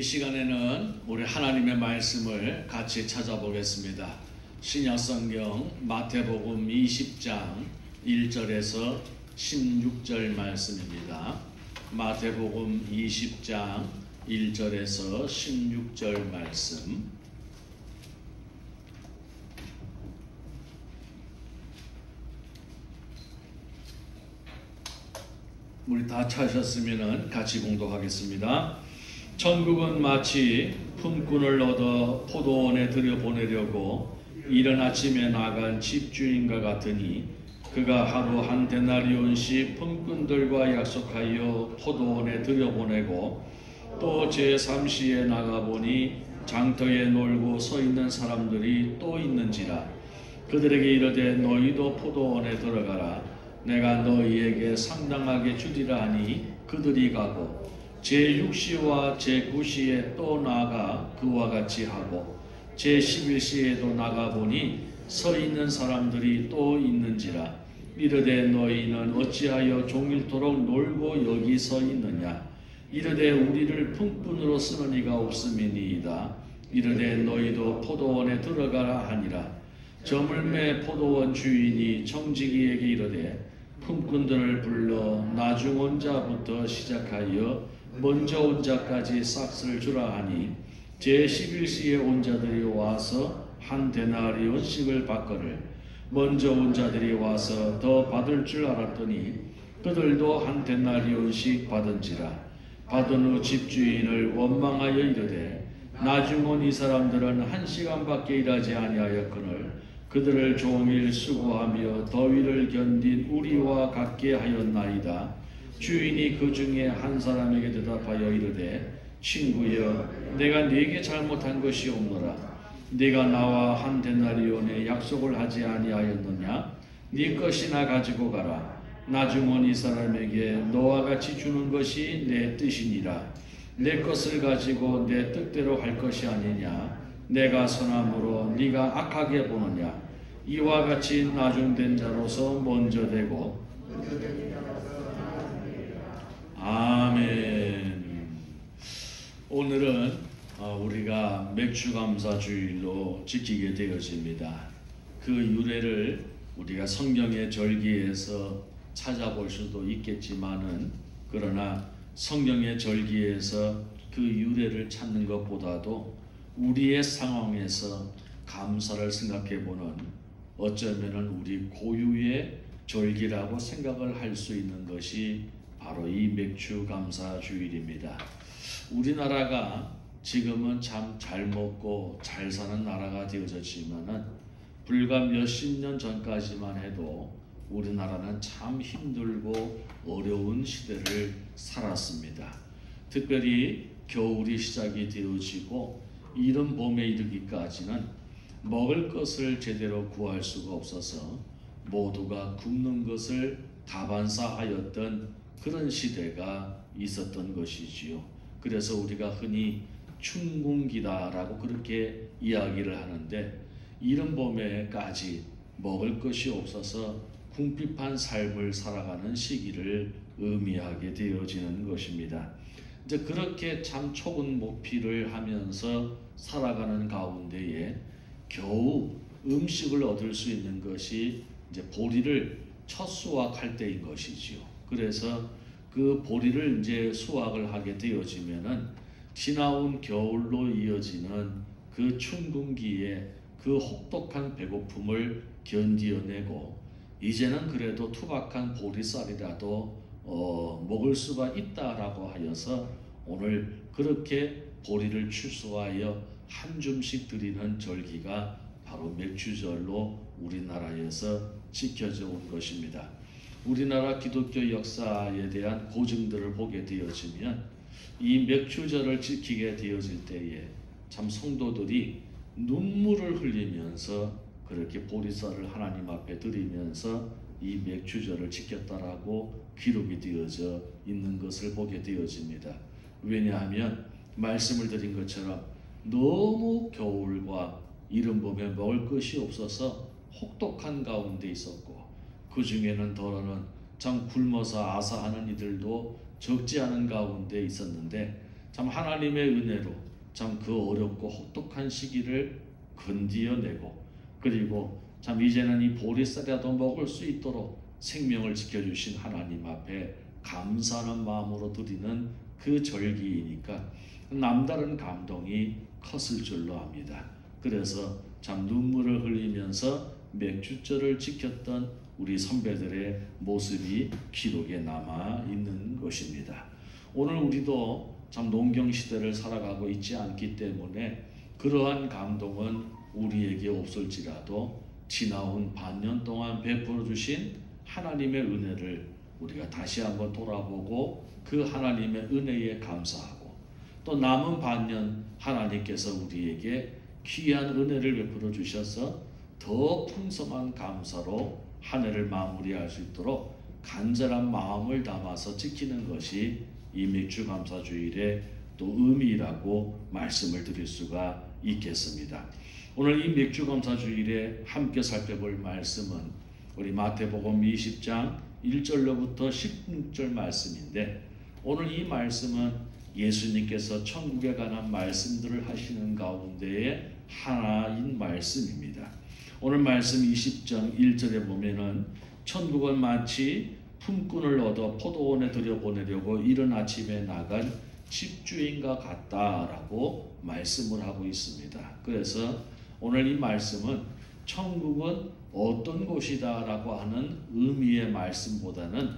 시간에는 우리 하나님의 말씀을 같이 찾아보겠습니다. 신약성경 마태복음 20장 1절에서 16절 말씀입니다. 마태복음 20장 1절에서 16절 말씀. 우리 다 찾으셨으면 같이 봉독하겠습니다. 천국은 마치 품꾼을 얻어 포도원에 들여보내려고 이른 아침에 나간 집주인과 같으니 그가 하루 한 데나리온씩 품꾼들과 약속하여 포도원에 들여보내고 또 제3시에 나가보니 장터에 놀고 서 있는 사람들이 또 있는지라. 그들에게 이르되 너희도 포도원에 들어가라. 내가 너희에게 상당하게 주리라 하니 그들이 가고 제6시와 제9시에 또 나가 그와 같이 하고 제11시에도 나가보니 서 있는 사람들이 또 있는지라. 이르되 너희는 어찌하여 종일토록 놀고 여기 서 있느냐. 이르되 우리를 품꾼으로 쓰는 이가 없음이니이다. 이르되 너희도 포도원에 들어가라 하니라. 저물매 포도원 주인이 청지기에게 이르되 품꾼들을 불러 나중 온 자부터 시작하여 먼저 온 자까지 싹쓸 주라 하니 제11시에 온 자들이 와서 한 데나리온씩을 받거늘. 먼저 온 자들이 와서 더 받을 줄 알았더니 그들도 한 데나리온씩 받은지라. 받은 후 집주인을 원망하여 이르되 나중 온 이 사람들은 1시간밖에 일하지 아니하였거늘 그들을 종일 수고하며 더위를 견딘 우리와 같게 하였나이다. 주인이 그 중에 한 사람에게 대답하여 이르되 친구여, 내가 네게 잘못한 것이 없노라. 네가 나와 한 데나리온에 약속을 하지 아니하였느냐? 네 것이나 가지고 가라. 나중 온 이 사람에게 너와 같이 주는 것이 내 뜻이니라. 내 것을 가지고 내 뜻대로 할 것이 아니냐? 내가 선함으로 네가 악하게 보느냐? 이와 같이 나중된 자로서 먼저 되고. 아멘. 오늘은 우리가 맥주감사주일로 지키게 되어집니다. 그 유래를 우리가 성경의 절기에서 찾아볼 수도 있겠지만은, 그러나 성경의 절기에서 그 유래를 찾는 것보다도 우리의 상황에서 감사를 생각해보는, 어쩌면은 우리 고유의 절기라고 생각을 할 수 있는 것이 바로 이 맥주감사주일입니다. 우리나라가 지금은 참 잘 먹고 잘 사는 나라가 되어졌지만은 불과 몇십 년 전까지만 해도 우리나라는 참 힘들고 어려운 시대를 살았습니다. 특별히 겨울이 시작이 되어지고 이른 봄에 이르기까지는 먹을 것을 제대로 구할 수가 없어서 모두가 굶는 것을 다반사하였던 그런 시대가 있었던 것이지요. 그래서 우리가 흔히 춘궁기다라고 그렇게 이야기를 하는데, 이른 봄에까지 먹을 것이 없어서 궁핍한 삶을 살아가는 시기를 의미하게 되어지는 것입니다. 이제 그렇게 참 촉은 목피를 하면서 살아가는 가운데에 겨우 음식을 얻을 수 있는 것이 이제 보리를 첫 수확할 때인 것이지요. 그래서 그 보리를 이제 수확을 하게 되어지면은 지나온 겨울로 이어지는 그 춘궁기에 그 혹독한 배고픔을 견디어내고 이제는 그래도 투박한 보리쌀이라도 먹을 수가 있다라고 하여서 오늘 그렇게 보리를 추수하여 한 줌씩 드리는 절기가 바로 맥주절로 우리나라에서 지켜져 온 것입니다. 우리나라 기독교 역사에 대한 고증들을 보게 되어지면 이 맥주절을 지키게 되어질 때에 참 성도들이 눈물을 흘리면서 그렇게 보리쌀을 하나님 앞에 드리면서 이 맥주절을 지켰다라고 기록이 되어져 있는 것을 보게 되어집니다. 왜냐하면 말씀을 드린 것처럼 너무 겨울과 이른 봄에 먹을 것이 없어서 혹독한 가운데 있었고, 그 중에는 더러는 참 굶어서 아사하는 이들도 적지 않은 가운데 있었는데, 참 하나님의 은혜로 참 그 어렵고 혹독한 시기를 건디어내고, 그리고 참 이제는 이 보리쌀이라도 먹을 수 있도록 생명을 지켜주신 하나님 앞에 감사하는 마음으로 드리는 그 절기이니까 남다른 감동이 컸을 줄로 압니다. 그래서 참 눈물을 흘리면서 맥주절을 지켰던 우리 선배들의 모습이 기록에 남아 있는 것입니다. 오늘 우리도 참 농경시대를 살아가고 있지 않기 때문에 그러한 감동은 우리에게 없을지라도 지나온 반년 동안 베풀어 주신 하나님의 은혜를 우리가 다시 한번 돌아보고 그 하나님의 은혜에 감사하고, 또 남은 반년 하나님께서 우리에게 귀한 은혜를 베풀어 주셔서 더 풍성한 감사로 한 해를 마무리할 수 있도록 간절한 마음을 담아서 지키는 것이 이 맥주감사주일의 또 의미라고 말씀을 드릴 수가 있겠습니다. 오늘 이 맥주감사주일에 함께 살펴볼 말씀은 우리 마태복음 20장 1절로부터 16절 말씀인데, 오늘 이 말씀은 예수님께서 천국에 관한 말씀들을 하시는 가운데에 하나인 말씀입니다. 오늘 말씀 20장 1절에 보면은 천국은 마치 품꾼을 얻어 포도원에 들여보내려고 이른 아침에 나간 집주인과 같다라고 말씀을 하고 있습니다. 그래서 오늘 이 말씀은 천국은 어떤 곳이다 라고 하는 의미의 말씀보다는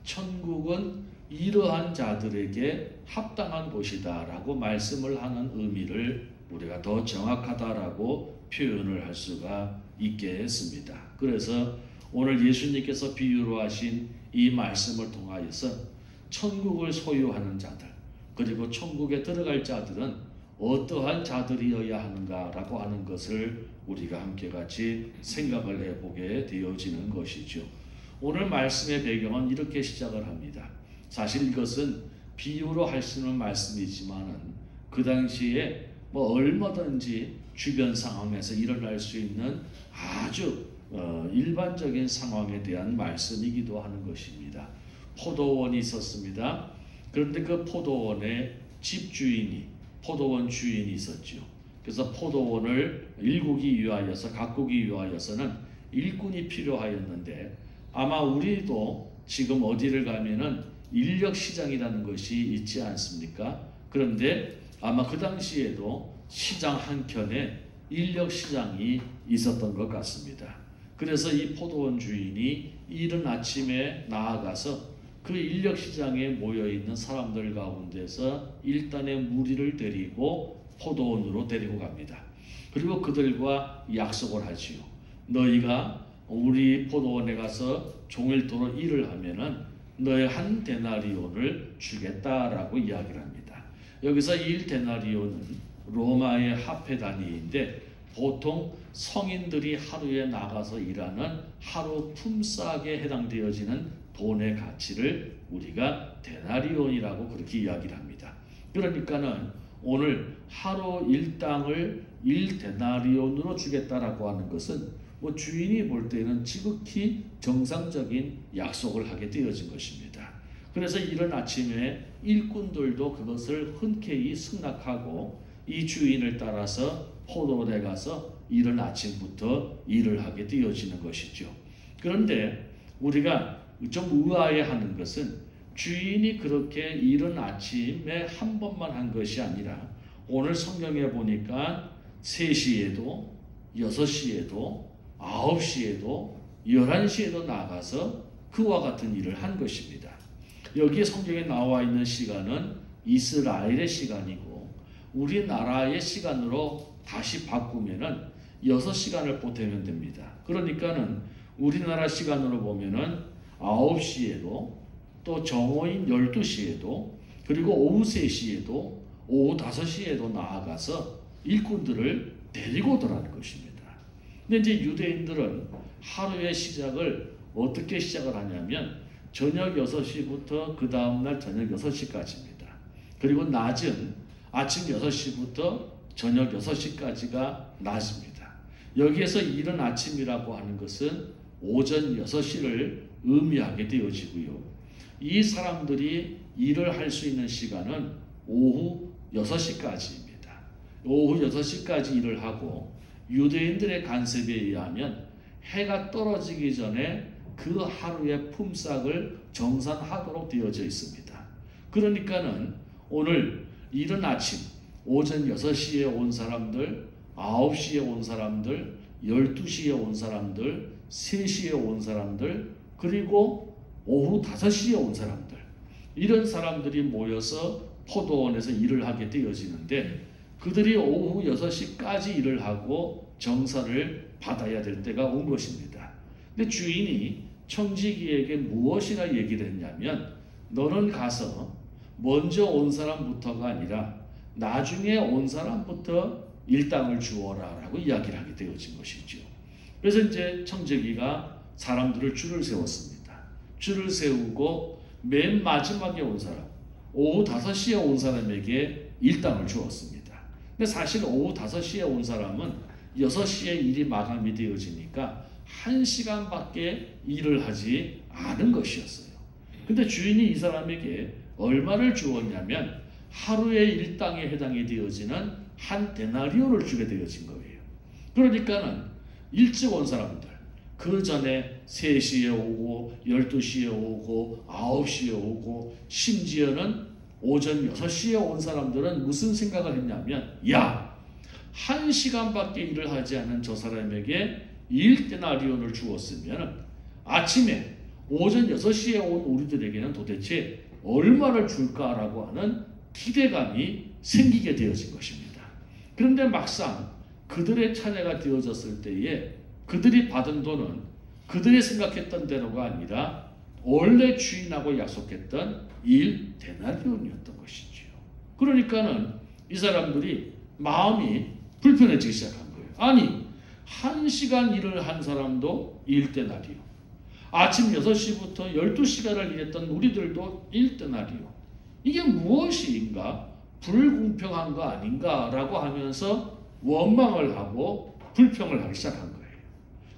천국은 이러한 자들에게 합당한 곳이다 라고 말씀을 하는 의미를 우리가 더 정확하다라고 표현을 할 수가 있게 했습니다. 그래서 오늘 예수님께서 비유로 하신 이 말씀을 통하여서 천국을 소유하는 자들, 그리고 천국에 들어갈 자들은 어떠한 자들이어야 하는가라고 하는 것을 우리가 함께 같이 생각을 해보게 되어지는 것이죠. 오늘 말씀의 배경은 이렇게 시작을 합니다. 사실 이것은 비유로 할 수 있는 말씀이지만은 그 당시에 얼마든지 주변 상황에서 일어날 수 있는 아주 일반적인 상황에 대한 말씀이기도 하는 것입니다. 포도원이 있었습니다. 그런데 그 포도원에 집주인이, 포도원 주인이 있었죠. 그래서 포도원을 일구기 위하여서, 가꾸기 위하여서는 일꾼이 필요하였는데, 아마 우리도 지금 어디를 가면은 인력시장이라는 것이 있지 않습니까? 그런데 아마 그 당시에도 시장 한켠에 인력시장이 있었던 것 같습니다. 그래서 이 포도원 주인이 이른 아침에 나아가서 그 인력시장에 모여있는 사람들 가운데서 일단의 무리를 데리고 포도원으로 데리고 갑니다. 그리고 그들과 약속을 하지요. 너희가 우리 포도원에 가서 종일토록 일을 하면은 너의 한 데나리온을 주겠다라고 이야기를 합니다. 여기서 1데나리온은 로마의 화폐 단위인데, 보통 성인들이 하루에 나가서 일하는 하루 품삯에 해당되어지는 돈의 가치를 우리가 데나리온이라고 그렇게 이야기를 합니다. 그러니까는 오늘 하루 일당을 1데나리온으로 주겠다라고 하는 것은 주인이 볼 때는 지극히 정상적인 약속을 하게 되어진 것입니다. 그래서 이른 아침에 일꾼들도 그것을 흔쾌히 승낙하고 이 주인을 따라서 포도원에 가서 이른 아침부터 일을 하게 되어지는 것이죠. 그런데 우리가 좀 의아해하는 것은 주인이 그렇게 이른 아침에 한 번만 한 것이 아니라 오늘 성경에 보니까 3시에도 6시에도 9시에도 11시에도 나가서 그와 같은 일을 한 것입니다. 여기에 성경에 나와 있는 시간은 이스라엘의 시간이고 우리나라의 시간으로 다시 바꾸면은 6시간을 보태면 됩니다. 그러니까는 우리나라 시간으로 보면은 9시에도 또 정오인 12시에도 그리고 오후 3시에도 오후 5시에도 나아가서 일꾼들을 데리고 오더라는 것입니다. 근데 이제 유대인들은 하루의 시작을 어떻게 시작을 하냐면 저녁 6시부터 그 다음날 저녁 6시까지입니다. 그리고 낮은 아침 6시부터 저녁 6시까지가 낮입니다. 여기에서 이른 아침이라고 하는 것은 오전 6시를 의미하게 되어지고요. 이 사람들이 일을 할 수 있는 시간은 오후 6시까지입니다. 오후 6시까지 일을 하고 유대인들의 간섭에 의하면 해가 떨어지기 전에 그 하루의 품삯을 정산하도록 되어져 있습니다. 그러니까는 오늘 이른 아침 오전 6시에 온 사람들, 9시에 온 사람들, 12시에 온 사람들, 3시에 온 사람들, 그리고 오후 5시에 온 사람들, 이런 사람들이 모여서 포도원에서 일을 하게 되어지는데 그들이 오후 6시까지 일을 하고 정산을 받아야 될 때가 온 것입니다. 근데 주인이 청지기에게 무엇이나 얘기를 했냐면 너는 가서 먼저 온 사람부터가 아니라 나중에 온 사람부터 일당을 주어라 라고 이야기를 하게 되어진 것이죠. 그래서 이제 청지기가 사람들을 줄을 세웠습니다. 줄을 세우고 맨 마지막에 온 사람, 오후 5시에 온 사람에게 일당을 주었습니다. 근데 사실 오후 5시에 온 사람은 6시에 일이 마감이 되어지니까 1시간밖에 일을 하지 않은 것이었어요. 근데 주인이 이 사람에게 얼마를 주었냐면 하루의 일당에 해당이 되어지는 한 데나리온을 주게 되어진 거예요. 그러니까는 일찍 온 사람들, 그 전에 3시에 오고 12시에 오고 9시에 오고 심지어는 오전 6시에 온 사람들은 무슨 생각을 했냐면 야, 1시간밖에 일을 하지 않은 저 사람에게 1데나리온을 주었으면 아침에 오전 6시에 온 우리들에게는 도대체 얼마를 줄까라고 하는 기대감이 생기게 되어진 것입니다. 그런데 막상 그들의 차례가 되어졌을 때에 그들이 받은 돈은 그들이 생각했던 대로가 아니라 원래 주인하고 약속했던 1데나리온이었던 것이지요. 그러니까는 이 사람들이 마음이 불편해지기 시작한 거예요. 아니, 1시간 일을 한 사람도 1데나리온, 아침 6시부터 12시간을 일했던 우리들도 1데나리온, 이게 무엇인가 불공평한 거 아닌가라고 하면서 원망을 하고 불평을 하기 시작한 거예요.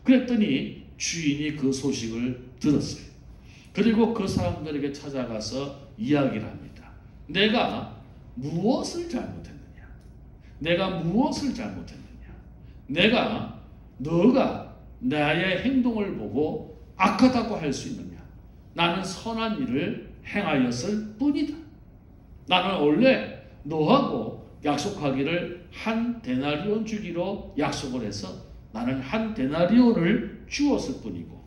그랬더니 주인이 그 소식을 들었어요. 그리고 그 사람들에게 찾아가서 이야기를 합니다. 내가 무엇을 잘못했느냐? 내가 무엇을 잘못했느냐? 너가 나의 행동을 보고 악하다고 할 수 있느냐? 나는 선한 일을 행하였을 뿐이다. 나는 원래 너하고 약속하기를 1데나리온 주기로 약속을 해서 나는 1데나리온을 주었을 뿐이고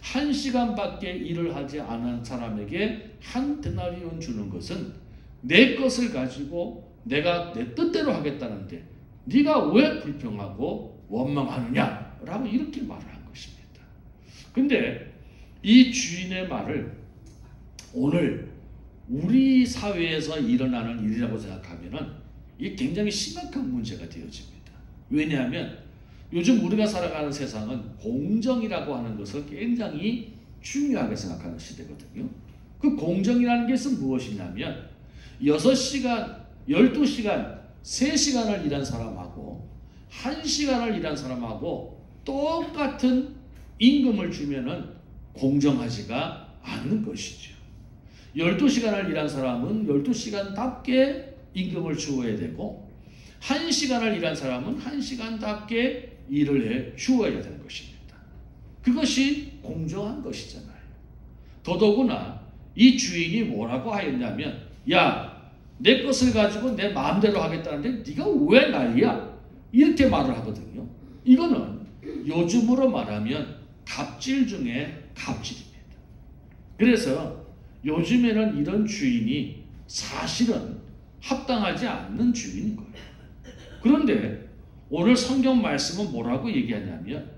1시간밖에 일을 하지 않은 사람에게 1데나리온 주는 것은 내 것을 가지고 내가 내 뜻대로 하겠다는데 네가 왜 불평하고 원망하느냐? 라고 이렇게 말을 한 것입니다. 근데 이 주인의 말을 오늘 우리 사회에서 일어나는 일이라고 생각하면은 이게 굉장히 심각한 문제가 되어집니다. 왜냐하면 요즘 우리가 살아가는 세상은 공정이라고 하는 것을 굉장히 중요하게 생각하는 시대거든요. 그 공정이라는 것은 무엇이냐면 6시간, 12시간, 3시간을 일한 사람하고 1시간을 일한 사람하고 똑같은 임금을 주면은 공정하지가 않는 것이죠. 12시간을 일한 사람은 12시간답게 임금을 주어야 되고 1시간을 일한 사람은 1시간답게 일을 해 주어야 되는 것입니다. 그것이 공정한 것이잖아요. 더더구나 이 주인이 뭐라고 하였냐면 야, 내 것을 가지고 내 마음대로 하겠다는데 네가 왜 난리야? 이렇게 말을 하거든요. 이거는 요즘으로 말하면 갑질 중에 갑질입니다. 그래서 요즘에는 이런 주인이 사실은 합당하지 않는 주인인 거예요. 그런데 오늘 성경 말씀은 뭐라고 얘기하냐면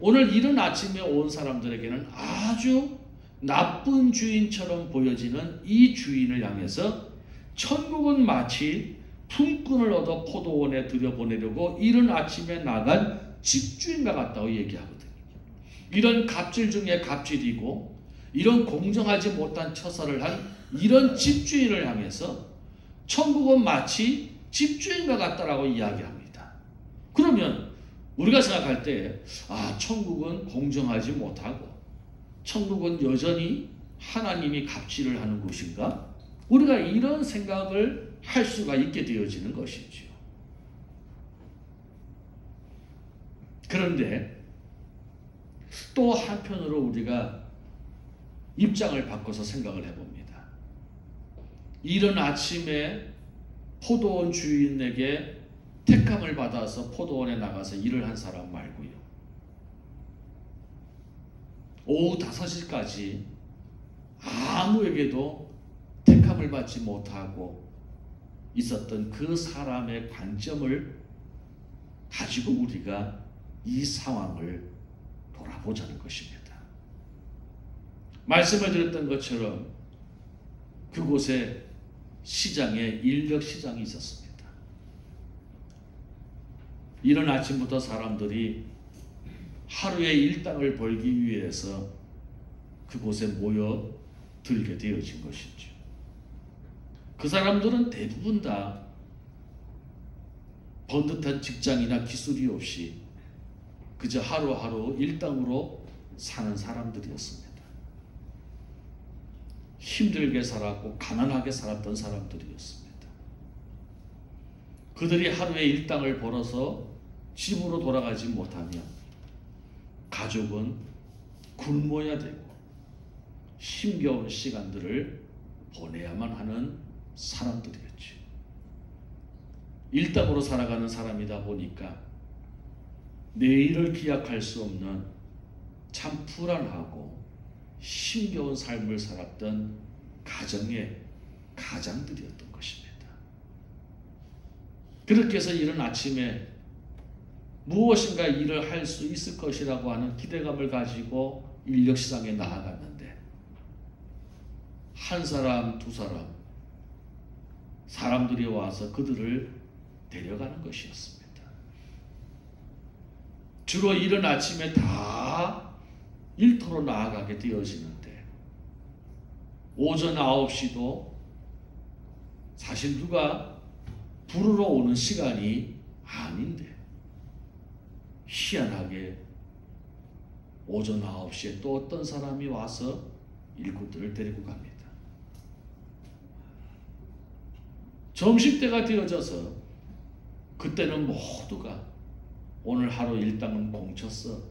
오늘 이른 아침에 온 사람들에게는 아주 나쁜 주인처럼 보여지는 이 주인을 향해서 천국은 마치 품꾼을 얻어 포도원에 들여보내려고 이른 아침에 나간 집주인과 같다고 얘기하거든요. 이런 갑질 중에 갑질이고 이런 공정하지 못한 처사를 한 이런 집주인을 향해서 천국은 마치 집주인과 같다라고 이야기합니다. 그러면 우리가 생각할 때 천국은 공정하지 못하고 천국은 여전히 하나님이 갑질을 하는 곳인가? 우리가 이런 생각을 할 수가 있게 되어지는 것이지요. 그런데 또 한편으로 우리가 입장을 바꿔서 생각을 해봅니다. 이른 아침에 포도원 주인에게 택함을 받아서 포도원에 나가서 일을 한 사람 말고요, 오후 5시까지 아무에게도 택함을 받지 못하고 있었던 그 사람의 관점을 가지고 우리가 이 상황을 돌아보자는 것입니다. 말씀을 드렸던 것처럼 그곳에 시장에 인력 시장이 있었습니다. 이른 아침부터 사람들이 하루의 일당을 벌기 위해서 그곳에 모여 들게 되어진 것이죠. 그 사람들은 대부분 다 번듯한 직장이나 기술이 없이 그저 하루하루 일당으로 사는 사람들이었습니다. 힘들게 살았고 가난하게 살았던 사람들이었습니다. 그들이 하루에 일당을 벌어서 집으로 돌아가지 못하면 가족은 굶어야 되고 힘겨운 시간들을 보내야만 하는 사람들이었죠. 일당으로 살아가는 사람이다 보니까 내일을 기약할 수 없는 참 불안하고 힘겨운 삶을 살았던 가정의 가장들이었던 것입니다. 그렇게 해서 이른 아침에 무엇인가 일을 할 수 있을 것이라고 하는 기대감을 가지고 인력시장에 나아갔는데 한 사람, 두 사람들이 와서 그들을 데려가는 것이었습니다. 주로 이른 아침에 다 일터로 나아가게 되어지는데 오전 9시도 사실 누가 부르러 오는 시간이 아닌데 희한하게 오전 9시에 또 어떤 사람이 와서 일꾼들을 데리고 갑니다. 점심때가 되어져서 그때는 모두가 오늘 하루 일당은 공쳤어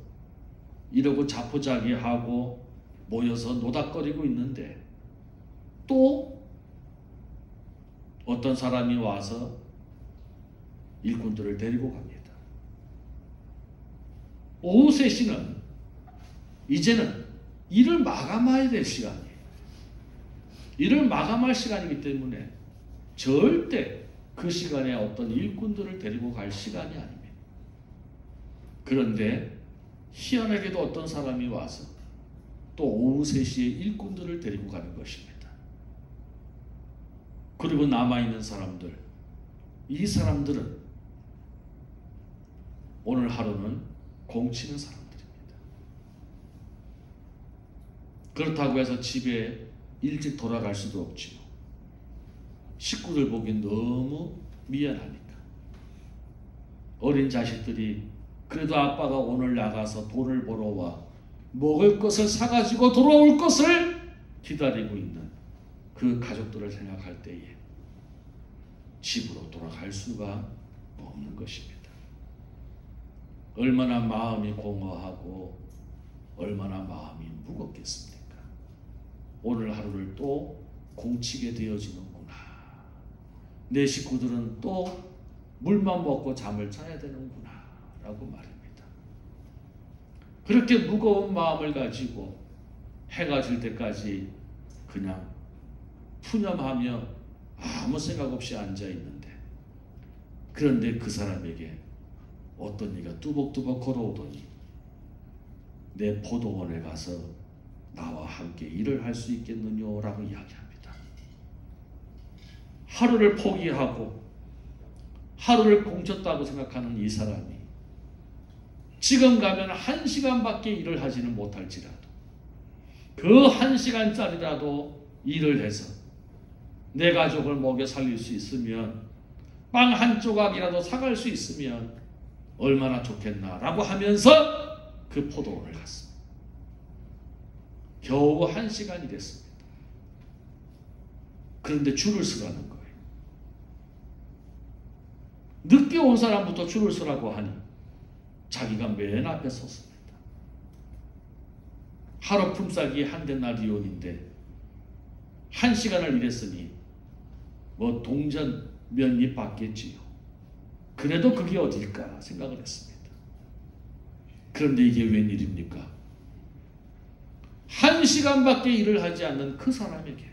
이러고 자포자기하고 모여서 노닥거리고 있는데 또 어떤 사람이 와서 일꾼들을 데리고 갑니다. 오후 3시는 이제는 일을 마감해야 될 시간이에요. 일을 마감할 시간이기 때문에 절대 그 시간에 어떤 일꾼들을 데리고 갈 시간이 아닙니다. 그런데 희한하게도 어떤 사람이 와서 또 오후 3시에 일꾼들을 데리고 가는 것입니다. 그리고 남아있는 사람들, 이 사람들은 오늘 하루는 공치는 사람들입니다. 그렇다고 해서 집에 일찍 돌아갈 수도 없지요. 식구들 보기엔 너무 미안하니까. 어린 자식들이 그래도 아빠가 오늘 나가서 돈을 벌어와 먹을 것을 사가지고 돌아올 것을 기다리고 있는 그 가족들을 생각할 때에 집으로 돌아갈 수가 없는 것입니다. 얼마나 마음이 공허하고 얼마나 마음이 무겁겠습니까? 오늘 하루를 또 공치게 되어지는구나. 내 식구들은 또 물만 먹고 잠을 자야 되는구나 라고 말입니다. 그렇게 무거운 마음을 가지고 해가 질 때까지 그냥 푸념하며 아무 생각 없이 앉아있는데 그런데 그 사람에게 어떤 이가 뚜벅뚜벅 걸어오더니 내 포도원에 가서 나와 함께 일을 할 수 있겠느냐라고 이야기합니다. 하루를 포기하고 하루를 공쳤다고 생각하는 이 사람이 지금 가면 1시간밖에 일을 하지는 못할지라도 그 1시간짜리라도 일을 해서 내 가족을 먹여 살릴 수 있으면 빵 한 조각이라도 사갈 수 있으면 얼마나 좋겠나라고 하면서 그 포도원을 갔습니다. 겨우 1시간이 됐습니다. 그런데 줄을 서라는 거예요. 늦게 온 사람부터 줄을 서라고 하니 자기가 맨 앞에 섰습니다. 하루 품삯이 한 데나리온인데 1시간을 일했으니 뭐 동전 몇 입 받겠지요. 그래도 그게 어딜까 생각을 했습니다. 그런데 이게 웬일입니까? 1시간밖에 일을 하지 않는 그 사람에게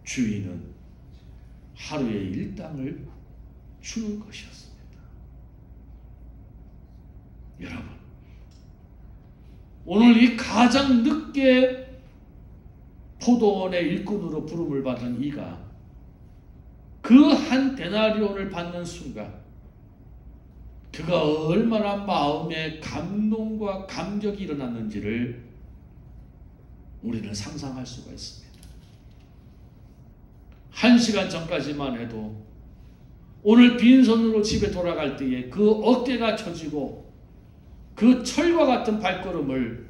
주인은 하루의 일당을 주는 것이었습니다. 여러분, 오늘 이 가장 늦게 포도원의 일꾼으로 부름을 받은 이가 그 한 데나리온을 받는 순간 그가 얼마나 마음에 감동과 감격이 일어났는지를 우리는 상상할 수가 있습니다. 1시간 전까지만 해도 오늘 빈손으로 집에 돌아갈 때에 그 어깨가 처지고 그 철과 같은 발걸음을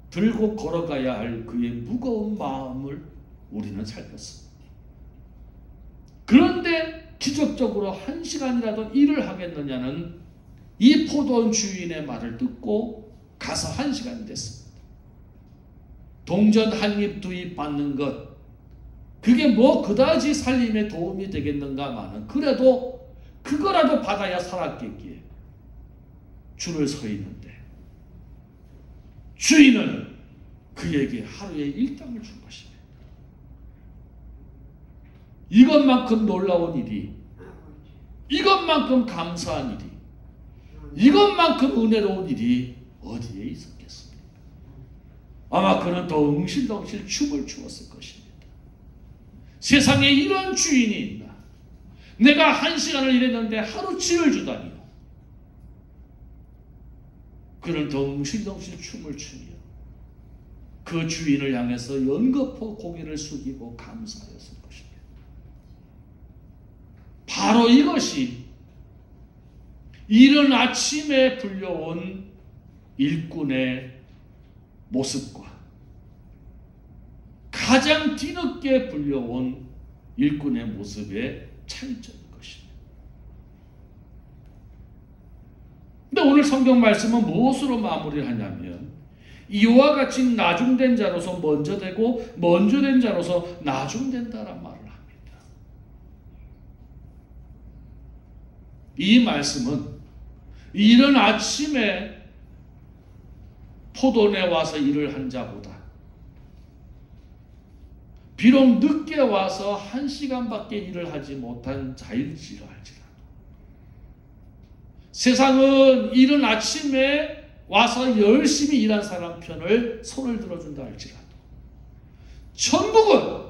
들고 걸어가야 할 그의 무거운 마음을 우리는 살폈습니다. 그런데 기적적으로 1시간이라도 일을 하겠느냐는 이 포도원 주인의 말을 듣고 가서 1시간이 됐습니다. 동전 한 입, 두 입 받는 것, 그게 뭐 그다지 살림에 도움이 되겠는가마는 그래도 그거라도 받아야 살았겠기에 줄을 서 있는데 주인은 그에게 하루의 일당을 준 것입니다. 이것만큼 놀라운 일이, 이것만큼 감사한 일이, 이것만큼 은혜로운 일이 어디에 있었겠습니까? 아마 그는 더 응실덩실 춤을 추었을 것입니다. 세상에 이런 주인이 있나? 내가 1시간을 일했는데 하루치를 주다니요. 그는 더 응실덩실 춤을 추며 그 주인을 향해서 연거푸 고개를 숙이고 감사하였을 것입니다. 바로 이것이 이른 아침에 불려온 일꾼의 모습과 가장 뒤늦게 불려온 일꾼의 모습의 차이점인 것입니다. 근데 오늘 성경 말씀은 무엇으로 마무리하냐면 이와 같이 나중된 자로서 먼저 되고 먼저 된 자로서 나중된다란 말을 합니다. 이 말씀은 이른 아침에 포도원에 와서 일을 한 자보다 비록 늦게 와서 1시간밖에 일을 하지 못한 자일지라도 세상은 이른 아침에 와서 열심히 일한 사람 편을 손을 들어준다 할지라도 천국은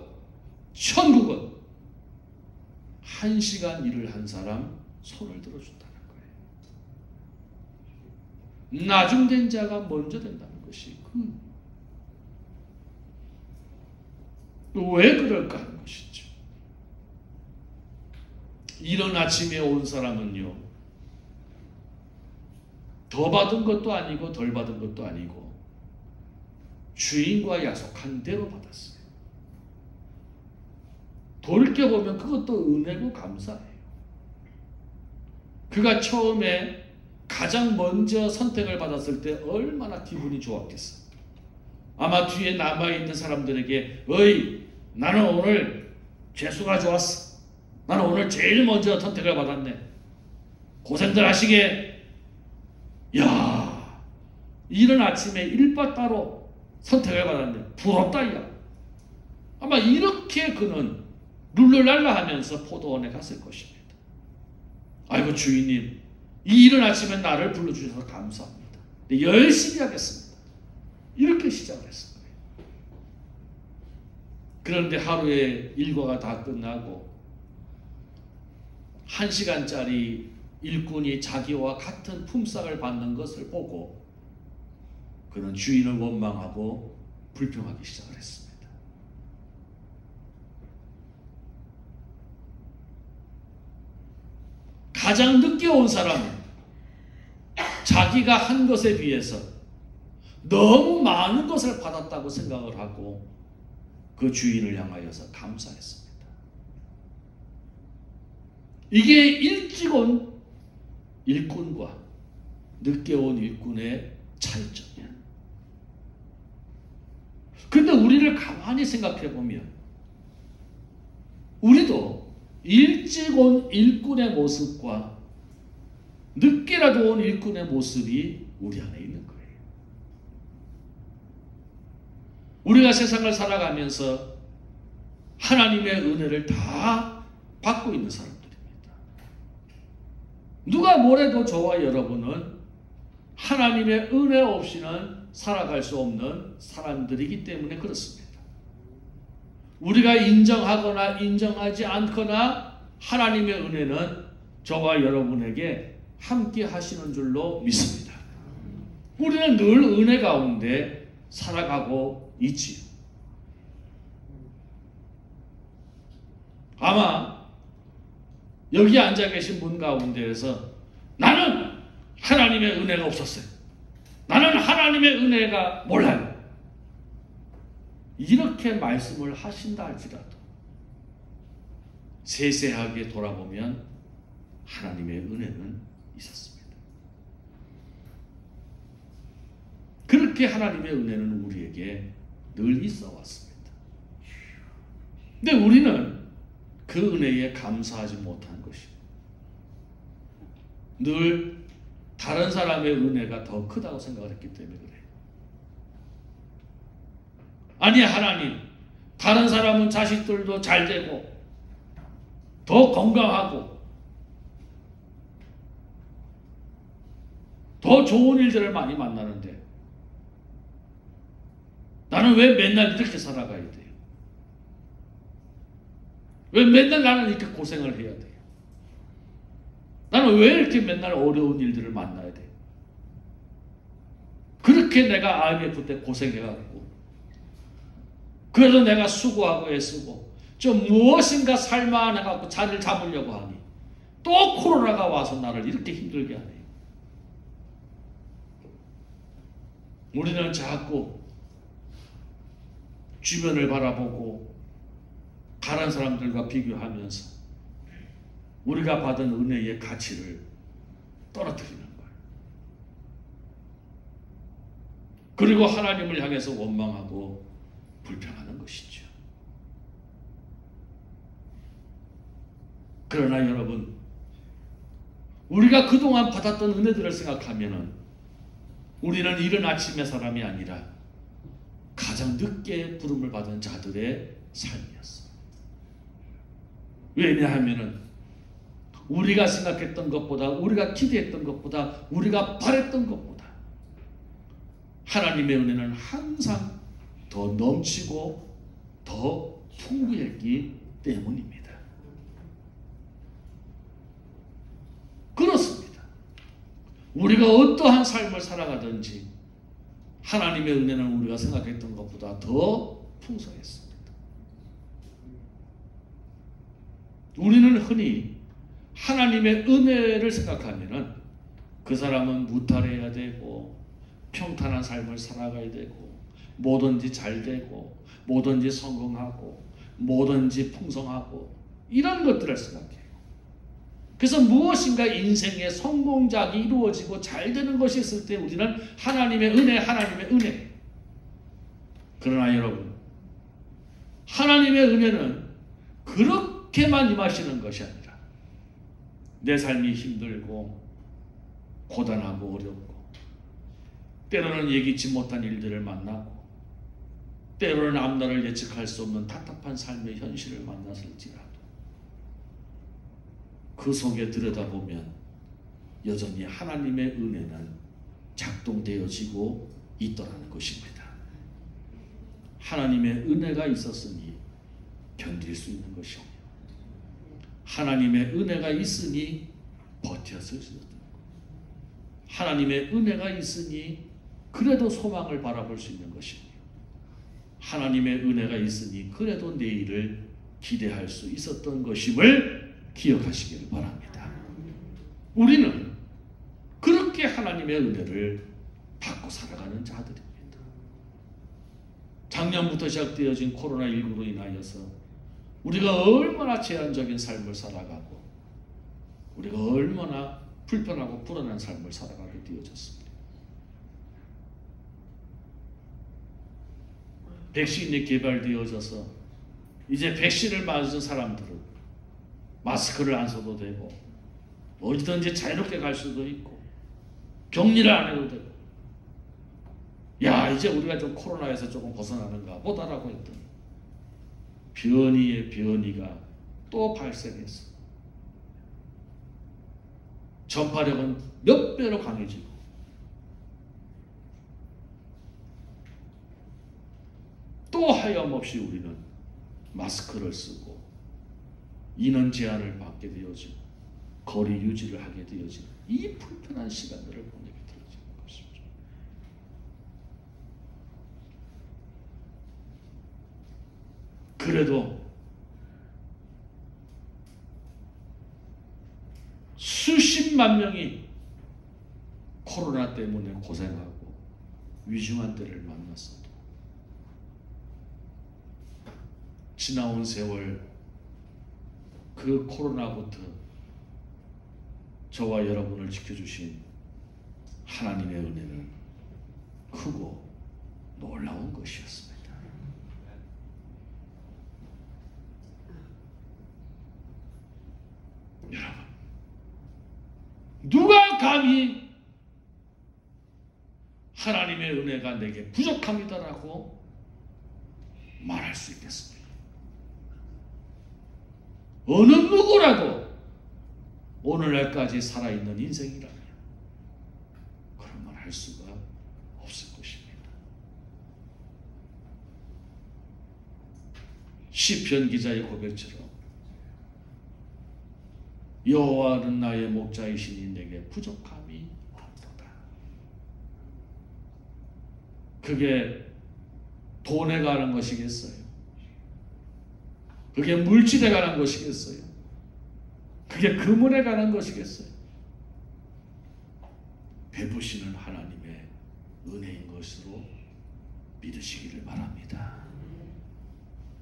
1시간 일을 한 사람 손을 들어준다는 거예요. 나중된 자가 먼저 된다는 것이 왜 그럴까 하는 것이죠. 이른 아침에 온 사람은요, 더 받은 것도 아니고 덜 받은 것도 아니고 주인과 약속한 대로 받았어요. 돌이켜보면 그것도 은혜고 감사해요. 그가 처음에 가장 먼저 선택을 받았을 때 얼마나 기분이 좋았겠어요. 아마 뒤에 남아있는 사람들에게 나는 오늘 재수가 좋았어. 나는 오늘 제일 먼저 선택을 받았네. 고생들 하시게. 야, 이른 아침에 일바 따로 선택을 받았네. 부럽다 야. 아마 이렇게 그는 룰루랄라 하면서 포도원에 갔을 것입니다. 아이고 주인님, 이 이른 아침에 나를 불러주셔서 감사합니다. 열심히 하겠습니다. 이렇게 시작을 했습니다. 그런데 하루의 일과가 다 끝나고 1시간짜리 일꾼이 자기와 같은 품삯을 받는 것을 보고 그는 주인을 원망하고 불평하기 시작을 했습니다. 가장 늦게 온 사람은 자기가 한 것에 비해서 너무 많은 것을 받았다고 생각을 하고 그 주인을 향하여서 감사했습니다. 이게 일찍 온 일꾼과 늦게 온 일꾼의 차이점이야. 그런데 우리를 가만히 생각해 보면 우리도 일찍 온 일꾼의 모습과 늦게라도 온 일꾼의 모습이 우리 안에 있는 거예요. 우리가 세상을 살아가면서 하나님의 은혜를 다 받고 있는 사람들입니다. 누가 뭐래도 저와 여러분은 하나님의 은혜 없이는 살아갈 수 없는 사람들이기 때문에 그렇습니다. 우리가 인정하거나 인정하지 않거나 하나님의 은혜는 저와 여러분에게 함께 하시는 줄로 믿습니다. 우리는 늘 은혜 가운데 살아가고 있지요. 아마 여기 앉아 계신 분 가운데에서 나는 하나님의 은혜가 없었어요. 나는 하나님의 은혜가 몰라요. 이렇게 말씀을 하신다 할지라도 세세하게 돌아보면 하나님의 은혜는 있었습니다. 그렇게 하나님의 은혜는 우리에게 늘 있어 왔습니다. 근데 우리는 그 은혜에 감사하지 못한 것입니다. 늘 다른 사람의 은혜가 더 크다고 생각을 했기 때문에 그래요. 아니 하나님, 다른 사람은 자식들도 잘 되고 더 건강하고 더 좋은 일들을 많이 만나는데 나는 왜 맨날 이렇게 살아가야 돼요? 왜 맨날 나는 이렇게 고생을 해야 돼요? 나는 왜 이렇게 맨날 어려운 일들을 만나야 돼요? 그렇게 내가 IMF 때 고생해가지고 그래서 내가 수고하고 애쓰고 좀 무엇인가 살만해갖고 자리를 잡으려고 하니 또 코로나가 와서 나를 이렇게 힘들게 하네요. 우리는 자꾸 주변을 바라보고 다른 사람들과 비교하면서 우리가 받은 은혜의 가치를 떨어뜨리는 거예요. 그리고 하나님을 향해서 원망하고 불평하는 것이죠. 그러나 여러분, 우리가 그동안 받았던 은혜들을 생각하면 우리는 이른 아침의 사람이 아니라 가장 늦게 부름을 받은 자들의 삶이었어요. 왜냐하면 우리가 생각했던 것보다, 우리가 기대했던 것보다, 우리가 바랬던 것보다 하나님의 은혜는 항상 더 넘치고 더 풍부했기 때문입니다. 그렇습니다. 우리가 어떠한 삶을 살아가든지 하나님의 은혜는 우리가 생각했던 것보다 더 풍성했습니다. 우리는 흔히 하나님의 은혜를 생각하면은 그 사람은 무탈해야 되고 평탄한 삶을 살아가야 되고 뭐든지 잘 되고 뭐든지 성공하고 뭐든지 풍성하고 이런 것들을 생각해요. 그래서 무엇인가 인생의 성공작이 이루어지고 잘 되는 것이 있을 때 우리는 하나님의 은혜, 하나님의 은혜. 그러나 여러분, 하나님의 은혜는 그렇게만 임하시는 것이 아니라 내 삶이 힘들고 고단하고 어렵고 때로는 예기치 못한 일들을 만나고 때로는 앞날을 예측할 수 없는 답답한 삶의 현실을 만났을지라도 그 속에 들여다보면 여전히 하나님의 은혜는 작동되어지고 있더라는 것입니다. 하나님의 은혜가 있었으니 견딜 수 있는 것이며 하나님의 은혜가 있으니 버텼을 수 있는 것. 하나님의 은혜가 있으니 그래도 소망을 바라볼 수 있는 것이며 하나님의 은혜가 있으니 그래도 내일을 기대할 수 있었던 것임을 기억하시길 바랍니다. 우리는 그렇게 하나님의 은혜를 받고 살아가는 자들입니다. 작년부터 시작되어진 코로나19로 인하여서 우리가 얼마나 제한적인 삶을 살아가고 우리가 얼마나 불편하고 불안한 삶을 살아가게 되어졌습니다. 백신이 개발되어져서 이제 백신을 맞은 사람들은 마스크를 안 써도 되고 어디든지 자유롭게 갈 수도 있고 격리를 안 해도 되고, 야 이제 우리가 좀 코로나에서 조금 벗어나는가 보다라고 했더니 변이의 변이가 또 발생했어. 전파력은 몇 배로 강해지고 또 하염없이 우리는 마스크를 쓰고 인원 제한을 받게 되어지고 거리 유지를 하게 되어지고 이 불편한 시간들을 보내게 되어지는 것입니다. 그래도 수십만 명이 코로나 때문에 고생하고 위중한 때를 만났어도 지나온 세월 그 코로나부터 저와 여러분을 지켜주신 하나님의 은혜는 크고 놀라운 것이었습니다. 여러분, 누가 감히 하나님의 은혜가 내게 부족합니다라고 말할 수 있겠습니까? 어느 누구라도 오늘날까지 살아있는 인생이라면 그런 말 할 수가 없을 것입니다. 시편 기자의 고백처럼 여호와는 나의 목자이시니 내게 부족함이 없도다. 그게 돈에 관한 것이겠어요? 그게 물질에 관한 것이겠어요? 그게 금은에 관한 것이겠어요? 베푸시는 하나님의 은혜인 것으로 믿으시기를 바랍니다.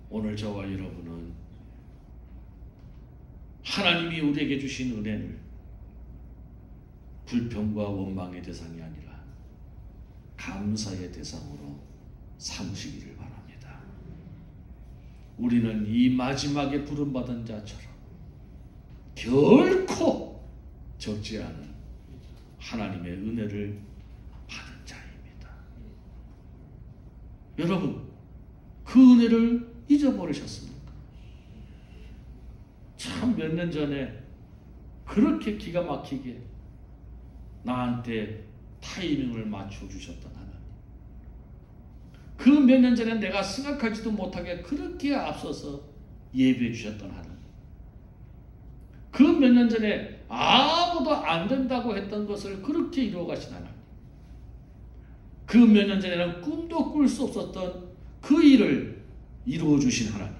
오늘 저와 여러분은 하나님이 우리에게 주신 은혜를 불평과 원망의 대상이 아니라 감사의 대상으로 삼으시기를 바랍니다. 우리는 이 마지막에 부름받은 자처럼 결코 적지 않은 하나님의 은혜를 받은 자입니다. 여러분, 그 은혜를 잊어버리셨습니까? 참 몇 년 전에 그렇게 기가 막히게 나한테 타이밍을 맞춰주셨던 하나님, 그 몇 년 전에 내가 생각하지도 못하게 그렇게 앞서서 예배해 주셨던 하나님, 그 몇 년 전에 아무도 안 된다고 했던 것을 그렇게 이루어 가신 하나님, 그 몇 년 전에는 꿈도 꿀 수 없었던 그 일을 이루어 주신 하나님,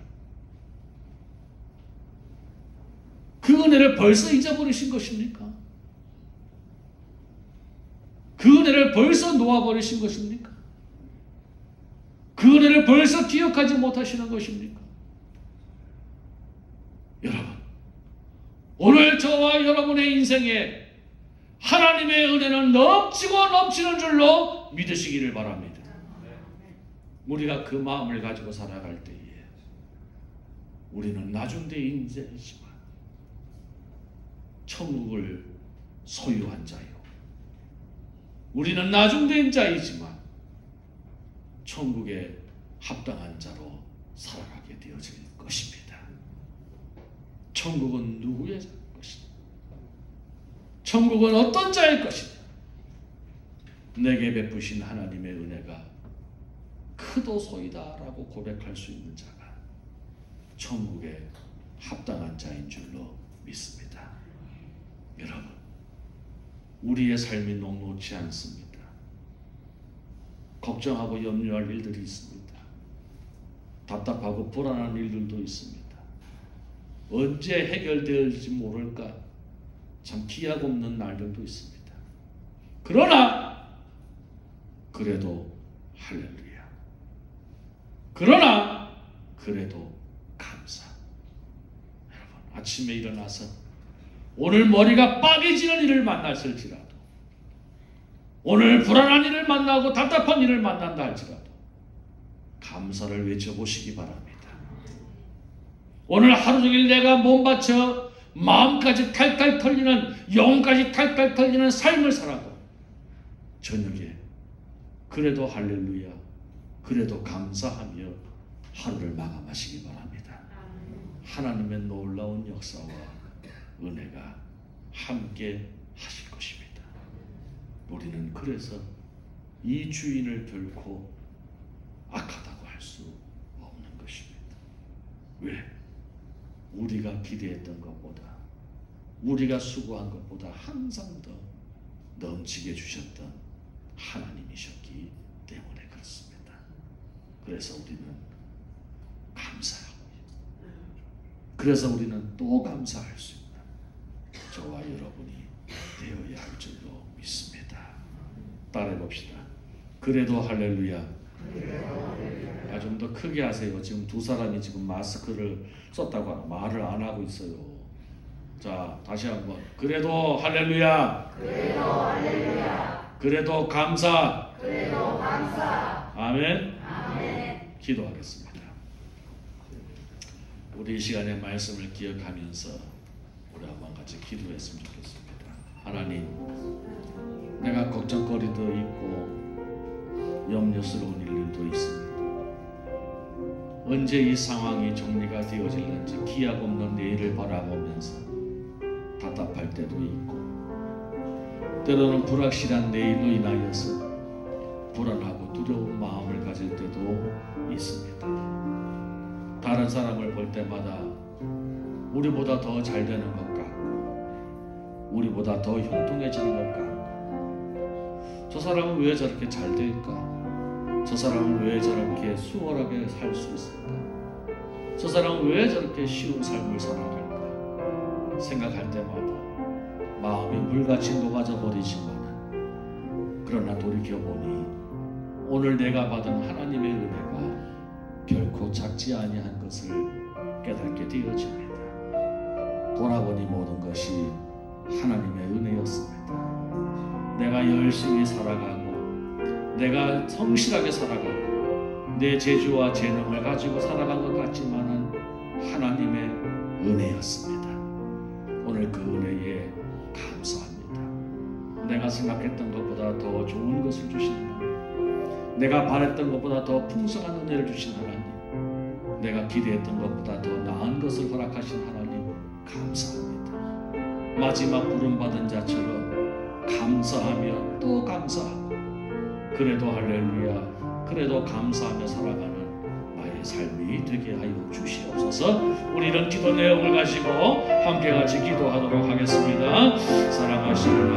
그 은혜를 벌써 잊어버리신 것입니까? 그 은혜를 벌써 놓아버리신 것입니까? 그 은혜를 벌써 기억하지 못하시는 것입니까? 여러분, 오늘 저와 여러분의 인생에 하나님의 은혜는 넘치고 넘치는 줄로 믿으시기를 바랍니다. 우리가 그 마음을 가지고 살아갈 때에 우리는 나중대 인재이지만 천국을 소유한 자요, 우리는 나중된 자이지만 천국에 합당한 자로 살아가게 되어질 것입니다. 천국은 누구의 것이냐? 천국은 어떤 자의 것이냐? 내게 베푸신 하나님의 은혜가 크도소이다라고 고백할 수 있는 자가 천국에 합당한 자인 줄로 믿습니다. 여러분, 우리의 삶이 녹록지 않습니다. 걱정하고 염려할 일들이 있습니다. 답답하고 불안한 일들도 있습니다. 언제 해결될지 모를까 참 기약 없는 날들도 있습니다. 그러나 그래도 할렐루야, 그래도 감사. 여러분, 아침에 일어나서 오늘 머리가 빠개지는 일을 만났을지라도, 오늘 불안한 일을 만나고 답답한 일을 만난다 할지라도 감사를 외쳐보시기 바랍니다. 오늘 하루 종일 내가 몸 바쳐 마음까지 탈탈 털리는, 영까지 탈탈 털리는 삶을 살아도 저녁에 그래도 할렐루야, 그래도 감사하며 하루를 마감하시기 바랍니다. 하나님의 놀라운 역사와 은혜가 함께 하실 것입니다. 우리는 그래서 이 주인을 결코 악하다고 할 수 없는 것입니다. 왜? 우리가 기대했던 것보다, 우리가 수고한 것보다 항상 더 넘치게 주셨던 하나님이셨기 때문에 그렇습니다. 그래서 우리는 감사하고, 그래서 우리는 또 감사할 수 있는 저와 여러분이 되어야 할 줄로 믿습니다. 따라해 봅시다. 그래도 할렐루야. 좀 더 크게 하세요. 지금 두 사람이 지금 마스크를 썼다고 말을 안 하고 있어요. 자, 다시 한번. 그래도 할렐루야. 그래도 할렐루야. 그래도 감사. 그래도 감사. 아멘. 아멘. 기도하겠습니다. 우리 이 시간에 말씀을 기억하면서 우리 한번 같이 기도했으면 좋겠습니다. 하나님, 내가 걱정거리도 있고 염려스러운 일들도 있습니다. 언제 이 상황이 정리가 되어질는지 기약 없는 내일을 바라보면서 답답할 때도 있고, 때로는 불확실한 내일로 인하여서 불안하고 두려운 마음을 가질 때도 있습니다. 다른 사람을 볼 때마다 우리보다 더 잘 되는 것 같고, 우리보다 더 형통해지는 것 같고, 저 사람은 왜 저렇게 잘 될까? 저 사람은 왜 저렇게 수월하게 살 수 있을까? 저 사람은 왜 저렇게 쉬운 삶을 살아갈까? 생각할 때마다 마음이 물같이 녹아져 버리지만, 그러나 돌이켜보니 오늘 내가 받은 하나님의 은혜가 결코 작지 아니한 것을 깨닫게 되어집니다. 돌아보니 모든 것이 하나님의 은혜였습니다. 내가 열심히 살아가고, 내가 성실하게 살아가고, 내 재주와 재능을 가지고 살아간 것 같지만은 하나님의 은혜였습니다. 오늘 그 은혜에 감사합니다. 내가 생각했던 것보다 더 좋은 것을 주시는 하나님, 내가 바랬던 것보다 더 풍성한 은혜를 주신 하나님, 내가 기대했던 것보다 더 나은 것을 허락하신 하나님, 감사합니다. 마지막 부름받은 자처럼 감사하며 또 감사하고, 그래도 할렐루야, 그래도 감사하며 살아가는 나의 삶이 되게 하여 주시옵소서. 우리 이런 기도 내용을 가지고 함께 같이 기도하도록 하겠습니다. 사랑하시는